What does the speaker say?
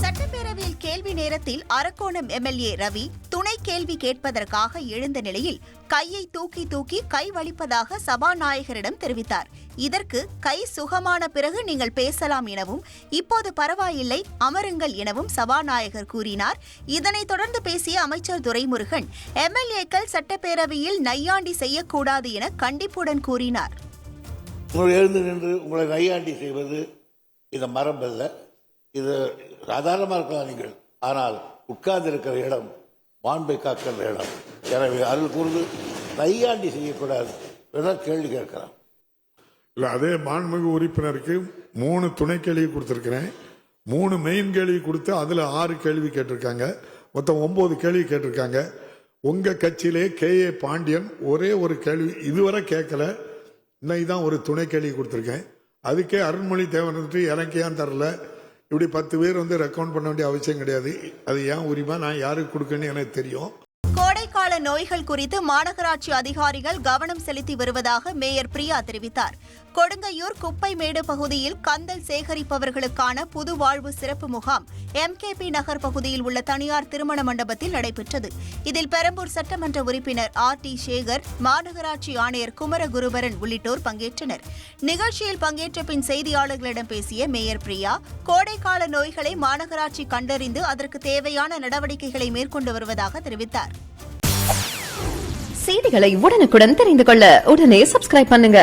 சட்டப்பேரவையில் கேள்வி நேரத்தில் அரக்கோணம் எம்எல்ஏ ரவி துணை கேள்வி கேட்பதற்காக எழுந்த நிலையில் கையை தூக்கி தூக்கி கை வலிப்பதாக சபாநாயகரிடம் தெரிவித்தார். இதற்கு கை சுகமான பிறகு நீங்கள் பேசலாம் எனவும் இப்போது பரவாயில்லை அமருங்கள் எனவும் சபாநாயகர் கூறினார். இதனைத் தொடர்ந்து பேசிய அமைச்சர் துரைமுருகன் எம்எல்ஏக்கள் சட்டப்பேரவையில் நையாண்டி செய்யக்கூடாது என கண்டிப்புடன் கூறினார். எழுந்து நின்று உங்களை நையாண்டி செய்வது இது மரபல்ல, இது சாதாரணமாக இருக்கலாம் நீங்கள், ஆனால் உட்கார்ந்து இருக்கிற இடம் மாண்பை காக்கிற இடம். எனவே அருள் கூர்ந்து நையாண்டி செய்யக்கூடாது கேள்வி கேட்கிறான். இல்லை, அதே மாண்புமிகு உறுப்பினருக்கு 3 துணை கேள்வி கொடுத்துருக்கிறேன். 3 மெயின் கேள்வி கொடுத்து அதில் 6 கேள்வி கேட்டிருக்காங்க. மொத்தம் 9 கேள்வி கேட்டிருக்காங்க. உங்க கட்சியிலே KA பாண்டியன் ஒரே ஒரு கேள்வி இதுவரை கேட்கல. இன்னைக்கு தான் ஒரு துணை கேள்வி கொடுத்துருக்கேன். அதுக்கே அருண்மொழி தேவன் எனக்கு ஏன் தரல? இப்படி 10 பேர் ரெக்கவுண்ட் பண்ண வேண்டிய அவசியம் கிடையாது. அது ஏன் உரிமை, நான் யாருக்கு கொடுக்கணும்னு எனக்கு தெரியும். கோடைக்கால நோய்கள் குறித்து மாநகராட்சி அதிகாரிகள் கவனம் செலுத்தி வருவதாக மேயர் பிரியா தெரிவித்தார். கொடுங்கையூர் குப்பைமேடு பகுதியில் கந்தல் சேகரிப்பவர்களுக்கான புது வாழ்வு சிறப்பு முகாம் MKP நகர் பகுதியில் உள்ள தனியார் திருமண மண்டபத்தில் நடைபெற்றது. இதில் பெரம்பூர் சட்டமன்ற உறுப்பினர் RT சேகர், மாநகராட்சி ஆணையர் குமரகுருபரன் உள்ளிட்டோர் பங்கேற்றனர். நிகழ்ச்சியில் பங்கேற்ற பின் செய்தியாளர்களிடம் பேசிய மேயர் பிரியா கோடைக்கால நோய்களை மாநகராட்சி கண்டறிந்து அதற்கு தேவையான நடவடிக்கைகளை மேற்கொண்டு வருவதாக தெரிவித்தார். செய்திகளை உடனுக்குடன் தெரிந்து கொள்ள உடனே சப்ஸ்கிரைப் பண்ணுங்க.